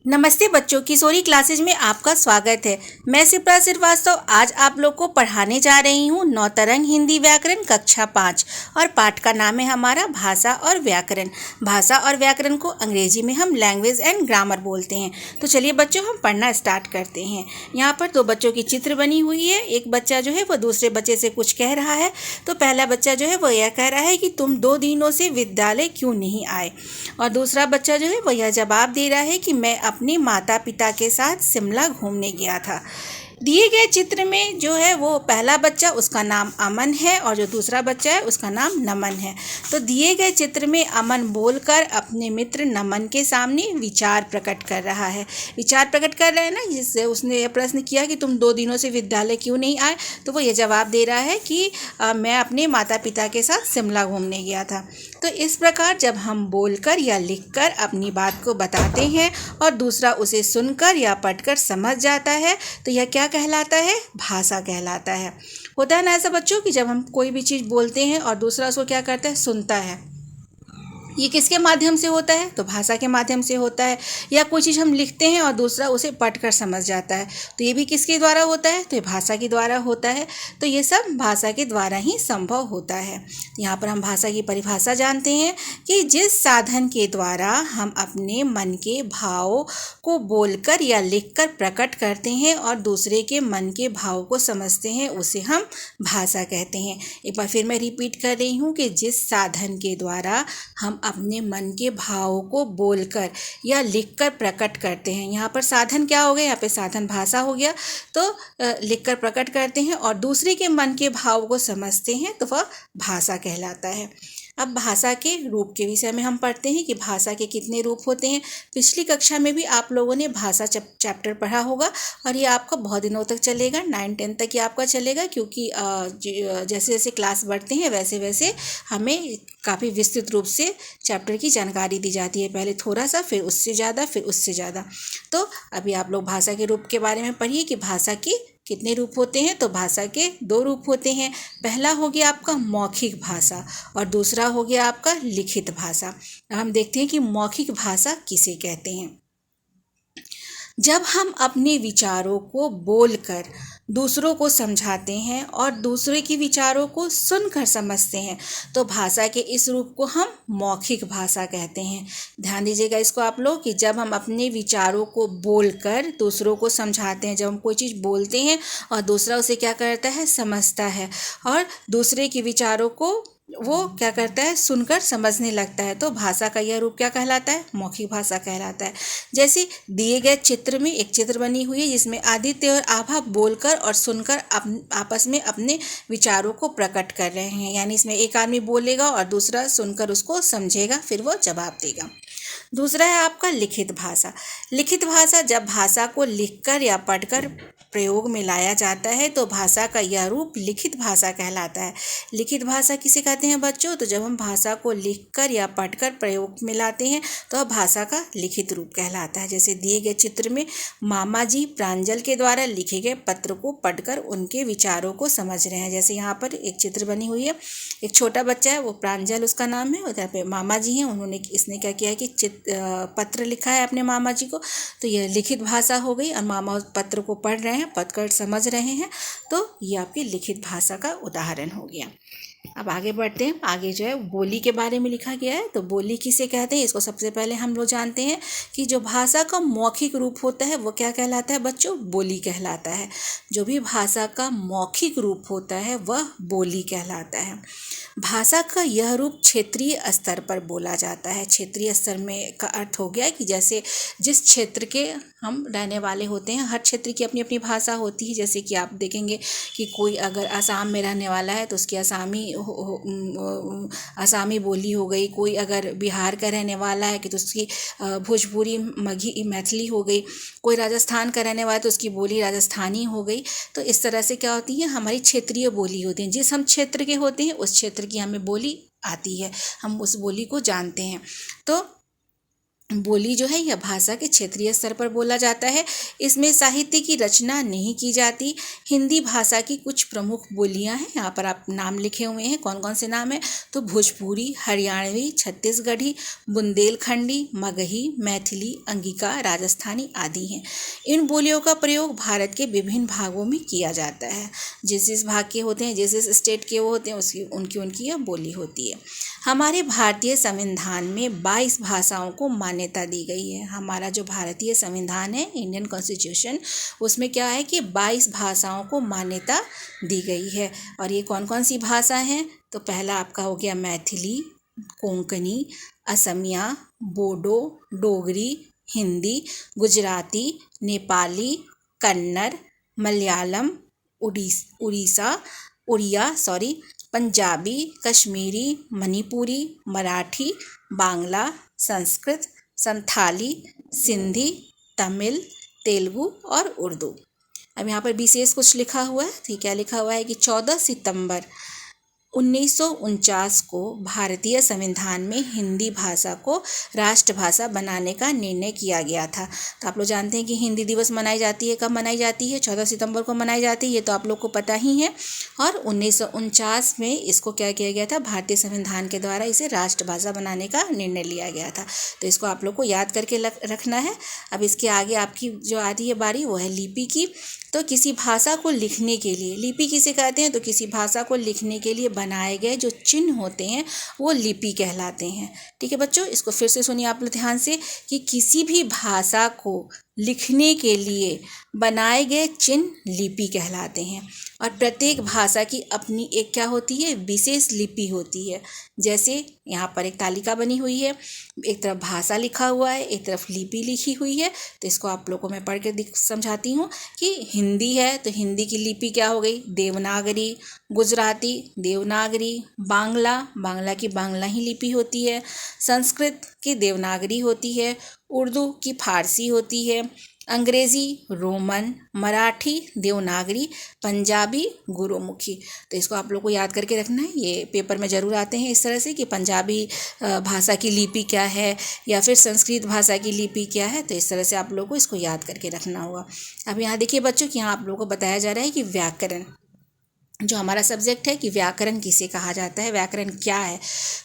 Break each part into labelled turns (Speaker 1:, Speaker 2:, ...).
Speaker 1: नमस्ते बच्चों, किशोरी क्लासेज में आपका स्वागत है। मैं शिप्रा श्रीवास्तव आज आप लोग को पढ़ाने जा रही हूँ नौतरंग हिंदी व्याकरण कक्षा 5 और पाठ का नाम है हमारा भाषा और व्याकरण। भाषा और व्याकरण को अंग्रेजी में हम लैंग्वेज एंड ग्रामर बोलते हैं। तो चलिए बच्चों, हम पढ़ना स्टार्ट करते हैं। यहाँ पर दो बच्चों की चित्र बनी हुई है। एक बच्चा जो है वो दूसरे बच्चे से कुछ कह रहा है। तो पहला बच्चा जो है वो यह कह रहा है कि तुम 2 दिनों से विद्यालय क्यों नहीं आए, और दूसरा बच्चा जो है वो यह जवाब दे रहा है कि मैं अपने माता पिता के साथ शिमला घूमने गया था। दिए गए चित्र में जो है वो पहला बच्चा, उसका नाम अमन है, और जो दूसरा बच्चा है उसका नाम नमन है। तो दिए गए चित्र में अमन बोलकर अपने मित्र नमन के सामने विचार प्रकट कर रहा है। विचार प्रकट कर रहा है ना, जिससे उसने यह प्रश्न किया कि तुम 2 दिनों से विद्यालय क्यों नहीं आए, तो वो ये जवाब दे रहा है कि मैं अपने माता पिता के साथ शिमला घूमने गया था। तो इस प्रकार जब हम बोलकर या लिखकर अपनी बात को बताते हैं और दूसरा उसे सुनकर या पढ़कर समझ जाता है, तो यह क्या कहलाता है? भाषा कहलाता है। होता है ना ऐसा बच्चों कि जब हम कोई भी चीज़ बोलते हैं और दूसरा उसको क्या करता है? सुनता है। ये किसके माध्यम से होता है? तो भाषा के माध्यम से होता है। या कोई चीज़ हम लिखते हैं और दूसरा उसे पढ़कर समझ जाता है, तो ये भी किसके द्वारा होता है? तो ये भाषा के द्वारा होता है। तो ये सब भाषा के द्वारा ही संभव होता है। तो यहाँ पर हम भाषा की परिभाषा जानते हैं कि जिस साधन के द्वारा हम अपने मन के भाव को बोलकर या लिखकर प्रकट करते हैं और दूसरे के मन के भाव को समझते हैं, उसे हम भाषा कहते हैं। एक बार फिर मैं रिपीट कर रही हूँ कि जिस साधन के द्वारा हम अपने मन के भावों को बोलकर या लिखकर प्रकट करते हैं। यहाँ पर साधन क्या हो गया? यहाँ पे साधन भाषा हो गया। तो लिखकर प्रकट करते हैं और दूसरे के मन के भाव को समझते हैं, तो वह भाषा कहलाता है। अब भाषा के रूप के विषय में हम पढ़ते हैं कि भाषा के कितने रूप होते हैं। पिछली कक्षा में भी आप लोगों ने भाषा चैप्टर पढ़ा होगा और ये आपका बहुत दिनों तक चलेगा, 9-10 तक ये आपका चलेगा, क्योंकि जैसे जैसे क्लास बढ़ते हैं वैसे वैसे हमें काफ़ी विस्तृत रूप से चैप्टर की जानकारी दी जाती है। पहले थोड़ा सा, फिर उससे ज़्यादा, फिर उससे ज़्यादा। तो अभी आप लोग भाषा के रूप के बारे में पढ़िए कि भाषा की कितने रूप होते हैं। तो भाषा के 2 रूप होते हैं। पहला हो गया आपका मौखिक भाषा और दूसरा हो गया आपका लिखित भाषा। अब हम देखते हैं कि मौखिक भाषा किसे कहते हैं। जब हम अपने विचारों को बोलकर दूसरों को समझाते हैं और दूसरे के विचारों को सुनकर समझते हैं, तो भाषा के इस रूप को हम मौखिक भाषा कहते हैं। ध्यान दीजिएगा इसको आप लोग कि जब हम अपने विचारों को बोलकर दूसरों को समझाते हैं, जब हम कोई चीज़ बोलते हैं और दूसरा उसे क्या करता है? समझता है, और दूसरे के विचारों को वो क्या करता है? सुनकर समझने लगता है, तो भाषा का यह रूप क्या कहलाता है? मौखिक भाषा कहलाता है। जैसे दिए गए चित्र में एक चित्र बनी हुई है जिसमें आदित्य और आभा बोलकर और सुनकर आपस में अपने विचारों को प्रकट कर रहे हैं। यानी इसमें एक आदमी बोलेगा और दूसरा सुनकर उसको समझेगा, फिर वो जवाब देगा। दूसरा है आपका लिखित भाषा। लिखित भाषा जब भाषा को लिखकर या पढ़कर प्रयोग में लाया जाता है, तो भाषा का यह रूप लिखित भाषा कहलाता है। लिखित भाषा किसे कहते हैं बच्चों? तो जब हम भाषा को लिखकर या पढ़कर प्रयोग में लाते हैं, तो वह भाषा का लिखित रूप कहलाता है। जैसे दिए गए चित्र में मामा जी प्रांजल के द्वारा लिखे गए पत्र को पढ़कर उनके विचारों को समझ रहे हैं। जैसे यहाँ पर एक चित्र बनी हुई है, एक छोटा बच्चा है, वो प्रांजल उसका नाम है, उधर पे मामा जी हैं, इसने क्या किया कि पत्र लिखा है अपने मामा जी को। तो यह लिखित भाषा हो गई और मामा उस पत्र को पढ़ रहे हैं, पढ़कर समझ रहे हैं, तो ये आपकी लिखित भाषा का उदाहरण हो गया। अब आगे बढ़ते हैं। आगे जो है बोली के बारे में लिखा गया है। तो बोली किसे कहते हैं? इसको सबसे पहले हम लोग जानते हैं कि जो भाषा का मौखिक रूप होता है वो क्या कहलाता है बच्चों? बोली कहलाता है। जो भी भाषा का मौखिक रूप होता है वह बोली कहलाता है। भाषा का यह रूप क्षेत्रीय स्तर पर बोला जाता है। क्षेत्रीय स्तर में का अर्थ हो गया कि जैसे जिस क्षेत्र के हम रहने वाले होते हैं, हर क्षेत्र की अपनी अपनी भाषा होती है। जैसे कि आप देखेंगे कि कोई अगर असम में रहने वाला है तो उसकी असामी बोली हो गई। कोई अगर बिहार का रहने वाला है कि तो उसकी भोजपुरी मगही मैथिली हो गई। कोई राजस्थान का रहने वाला है तो उसकी बोली राजस्थानी हो गई। तो इस तरह से क्या होती है? हमारी क्षेत्रीय बोली होती है। जिस हम क्षेत्र के होते हैं उस क्षेत्र की हमें बोली आती है, हम उस बोली को जानते हैं। तो बोली जो है यह भाषा के क्षेत्रीय स्तर पर बोला जाता है। इसमें साहित्य की रचना नहीं की जाती। हिंदी भाषा की कुछ प्रमुख बोलियां हैं, यहाँ पर आप नाम लिखे हुए हैं, कौन कौन से नाम हैं, तो भोजपुरी, हरियाणवी, छत्तीसगढ़ी, बुंदेलखंडी, मगही, मैथिली, अंगिका, राजस्थानी आदि हैं। इन बोलियों का प्रयोग भारत के विभिन्न भागों में किया जाता है। जिस जिस भाग के होते हैं, जिस जिस स्टेट के वो होते हैं, उसकी उनकी उनकी यह बोली होती है। हमारे भारतीय संविधान में 22 भाषाओं को मान्यता दी गई है। हमारा जो भारतीय संविधान है, इंडियन कॉन्स्टिट्यूशन, उसमें क्या है कि 22 भाषाओं को मान्यता दी गई है। और ये कौन कौन सी भाषा हैं, तो पहला आपका हो गया मैथिली, कोंकणी, असमिया, बोडो, डोगरी, हिंदी, गुजराती, नेपाली, कन्नड़, मलयालम, उड़िया, पंजाबी, कश्मीरी, मणिपुरी, मराठी, बांग्ला, संस्कृत, संथाली, सिंधी, तमिल, तेलुगु और उर्दू। अब यहाँ पर विशेष कुछ लिखा हुआ है, ठीक, क्या लिखा हुआ है कि 14 सितंबर 1949 को भारतीय संविधान में हिंदी भाषा को राष्ट्रभाषा बनाने का निर्णय किया गया था। तो आप लोग जानते हैं कि हिंदी दिवस मनाई जाती है, कब मनाई जाती है, 14 सितंबर को मनाई जाती है, ये तो आप लोग को पता ही है। और 1949 में इसको क्या किया गया था, भारतीय संविधान के द्वारा इसे राष्ट्रभाषा बनाने का निर्णय लिया गया था। तो इसको आप लोग को याद करके रखना है। अब इसके आगे आपकी जो आती है बारी, वो है लिपि की। तो किसी भाषा को लिखने के लिए, लिपि किसे कहते हैं, तो किसी भाषा को लिखने के लिए बनाए गए जो चिन्ह होते हैं वो लिपि कहलाते हैं। ठीक है बच्चों, इसको फिर से सुनिए आप लोग ध्यान से कि किसी भी भाषा को लिखने के लिए बनाए गए चिन्ह लिपि कहलाते हैं। और प्रत्येक भाषा की अपनी एक क्या होती है, विशेष लिपि होती है। जैसे यहाँ पर एक तालिका बनी हुई है, एक तरफ भाषा लिखा हुआ है, एक तरफ लिपि लिखी हुई है। तो इसको आप लोगों को मैं पढ़ के समझाती हूँ कि हिंदी है तो हिंदी की लिपि क्या हो गई, देवनागरी, गुजराती देवनागरी, बांग्ला की बांग्ला ही लिपि होती है, संस्कृत की देवनागरी होती है, उर्दू की फारसी होती है, अंग्रेज़ी रोमन, मराठी देवनागरी, पंजाबी गुरुमुखी। तो इसको आप लोग को याद करके रखना है। ये पेपर में ज़रूर आते हैं इस तरह से कि पंजाबी भाषा की लिपि क्या है या फिर संस्कृत भाषा की लिपि क्या है। तो इस तरह से आप लोग को इसको याद करके रखना होगा। अब यहाँ देखिए बच्चों कि यहाँ आप लोगों को बताया जा रहा है कि व्याकरण जो हमारा सब्जेक्ट है, कि व्याकरण किसे कहा जाता है, व्याकरण क्या है।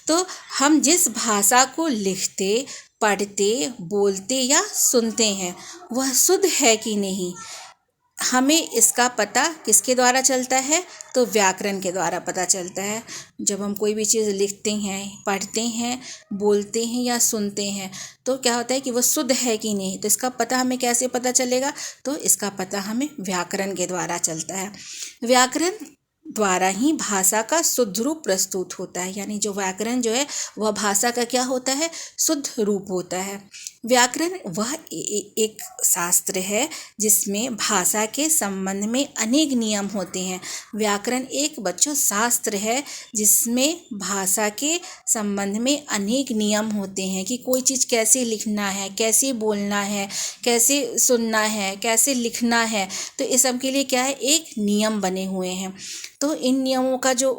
Speaker 1: तो हम जिस भाषा को लिखते, पढ़ते, बोलते या सुनते हैं वह शुद्ध है कि नहीं, हमें इसका पता किसके द्वारा चलता है, तो व्याकरण के द्वारा पता चलता है। जब हम कोई भी चीज़ लिखते हैं, पढ़ते हैं, बोलते हैं या सुनते हैं तो क्या होता है कि वो शुद्ध है कि नहीं, तो इसका पता हमें कैसे पता चलेगा, तो इसका पता हमें व्याकरण के द्वारा चलता है। व्याकरण द्वारा ही भाषा का शुद्ध रूप प्रस्तुत होता है। यानी जो व्याकरण जो है वह भाषा का क्या होता है, शुद्ध रूप होता है। व्याकरण वह एक शास्त्र है जिसमें भाषा के संबंध में अनेक नियम होते हैं। व्याकरण एक बच्चों शास्त्र है जिसमें भाषा के संबंध में अनेक नियम होते हैं कि कोई चीज़ कैसे लिखना है, कैसे बोलना है, कैसे सुनना है, कैसे लिखना है। तो इस सब के लिए क्या है, एक नियम बने हुए हैं। तो इन नियमों का जो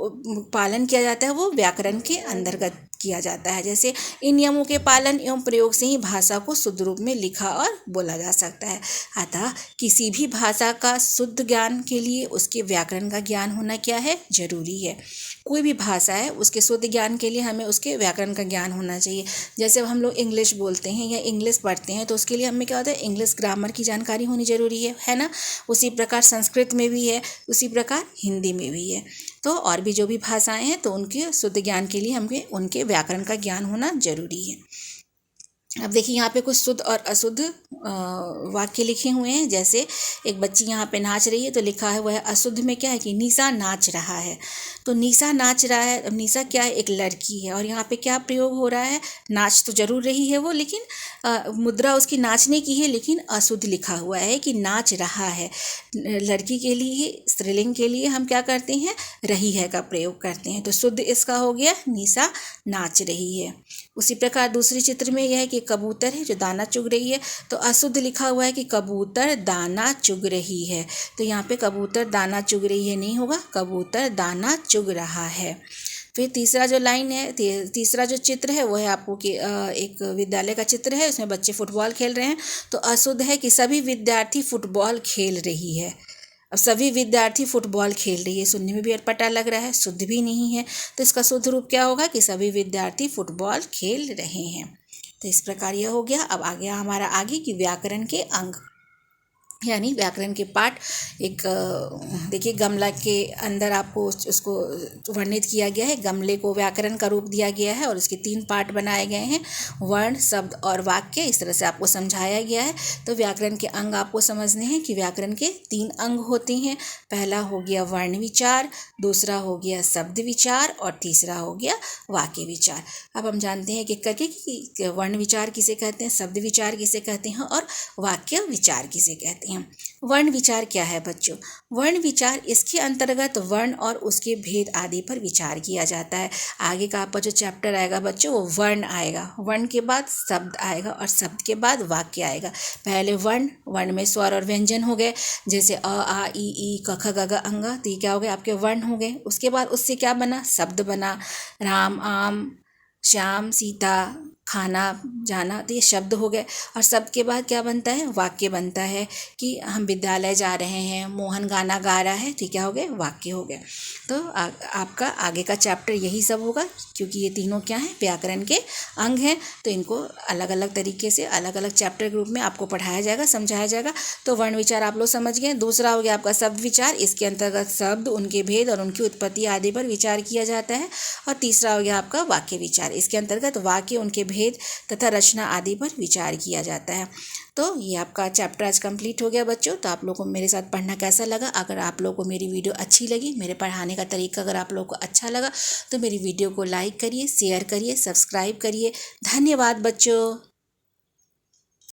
Speaker 1: पालन किया जाता है वो व्याकरण के अंतर्गत किया जाता है। जैसे इन नियमों के पालन एवं प्रयोग से ही भाषा को शुद्ध रूप में लिखा और बोला जा सकता है। अतः किसी भी भाषा का शुद्ध ज्ञान के लिए उसके व्याकरण का ज्ञान होना क्या है, जरूरी है। कोई भी भाषा है उसके शुद्ध ज्ञान के लिए हमें उसके व्याकरण का ज्ञान होना चाहिए। जैसे हम लोग इंग्लिश बोलते हैं या इंग्लिश पढ़ते हैं तो उसके लिए हमें क्या होता है, इंग्लिश ग्रामर की जानकारी होनी जरूरी है ना। उसी प्रकार संस्कृत में भी है, उसी प्रकार हिंदी में भी है। तो और भी जो भी भाषाएं हैं तो उनके शुद्ध ज्ञान के लिए हमें उनके व्याकरण का ज्ञान होना जरूरी है। अब देखिए यहाँ पे कुछ शुद्ध और अशुद्ध वाक्य लिखे हुए हैं। जैसे एक बच्ची यहाँ पे नाच रही है तो लिखा है वह अशुद्ध में क्या है कि निशा नाच रहा है। तो निशा नाच रहा है, अब निशा क्या है, एक लड़की है और यहाँ पे क्या प्रयोग हो रहा है, नाच तो जरूर रही है वो, लेकिन मुद्रा उसकी नाचने की है, लेकिन अशुद्ध लिखा हुआ है कि नाच रहा है। लड़की के लिए स्त्रीलिंग के लिए हम क्या करते हैं, रही है का प्रयोग करते हैं। तो शुद्ध इसका हो गया निशा नाच रही है। उसी प्रकार दूसरे चित्र में यह है कि कबूतर है जो दाना चुग रही है। तो अशुद्ध लिखा हुआ है कि कबूतर दाना चुग रही है। तो यहाँ पे कबूतर दाना चुग रही है नहीं होगा, कबूतर दाना चुग रहा है। फिर तीसरा जो लाइन है, तीसरा जो चित्र है वो है आपको कि एक विद्यालय का चित्र है, उसमें बच्चे फुटबॉल खेल रहे हैं। तो अशुद्ध है कि सभी विद्यार्थी फुटबॉल खेल रही है। अब सभी विद्यार्थी फुटबॉल खेल रही है, सुनने में भी अटपटा लग रहा है, शुद्ध भी नहीं है। तो इसका शुद्ध रूप क्या होगा कि सभी विद्यार्थी फुटबॉल खेल रहे हैं। तो इस प्रकार यह हो गया। अब आ गया हमारा आगे कि व्याकरण के अंग, यानी व्याकरण के पाठ। एक देखिए गमला के अंदर आपको उसको वर्णित किया गया है। गमले को व्याकरण का रूप दिया गया है और उसके 3 पार्ट बनाए गए हैं, वर्ण, शब्द और वाक्य। इस तरह से आपको समझाया गया है। तो व्याकरण के अंग आपको समझने हैं कि व्याकरण के 3 अंग होते हैं। पहला हो गया वर्ण विचार, दूसरा हो गया शब्द विचार और तीसरा हो गया वाक्य विचार। अब हम जानते हैं कि करके कि वर्ण विचार किसे कहते हैं, शब्द विचार किसे कहते हैं और वाक्य विचार किसे कहते हैं। वर्ण विचार क्या है बच्चों? वर्ण विचार, इसके अंतर्गत वर्ण और उसके भेद आदि पर विचार किया जाता है। आगे का आपका जो चैप्टर आएगा बच्चों वो वर्ण आएगा, वर्ण के बाद शब्द आएगा और शब्द के बाद वाक्य आएगा। पहले वर्ण में स्वर और व्यंजन हो गए, जैसे अ आ इ ई क ख ग घ अंग। तो ये क्या हो गए आपके वर्ण हो गए। उसके बाद उससे क्या बना, शब्द बना, राम आम श्याम सीता खाना जाना, तो ये शब्द हो गए। और शब्द के बाद क्या बनता है, वाक्य बनता है कि हम विद्यालय जा रहे हैं, मोहन गाना गा रहा है, तो क्या हो गए, वाक्य हो गए। तो आपका आगे का चैप्टर यही सब होगा, क्योंकि ये तीनों क्या हैं, व्याकरण के अंग हैं। तो इनको अलग अलग तरीके से अलग अलग चैप्टर के रूप में आपको पढ़ाया जाएगा, समझाया जाएगा। तो वर्ण विचार आप लोग समझ गए। दूसरा हो गया आपका शब्द विचार, इसके अंतर्गत शब्द, उनके भेद और उनकी उत्पत्ति आदि पर विचार किया जाता है। और तीसरा हो गया आपका वाक्य विचार, इसके अंतर्गत वाक्य, उनके भेद तथा रचना आदि पर विचार किया जाता है। तो ये आपका चैप्टर आज कंप्लीट हो गया बच्चों। तो आप लोगों को मेरे साथ पढ़ना कैसा लगा? अगर आप लोगों को मेरी वीडियो अच्छी लगी, मेरे पढ़ाने का तरीका अगर आप लोगों को अच्छा लगा, तो मेरी वीडियो को लाइक करिए, शेयर करिए, सब्सक्राइब करिए। धन्यवाद बच्चों।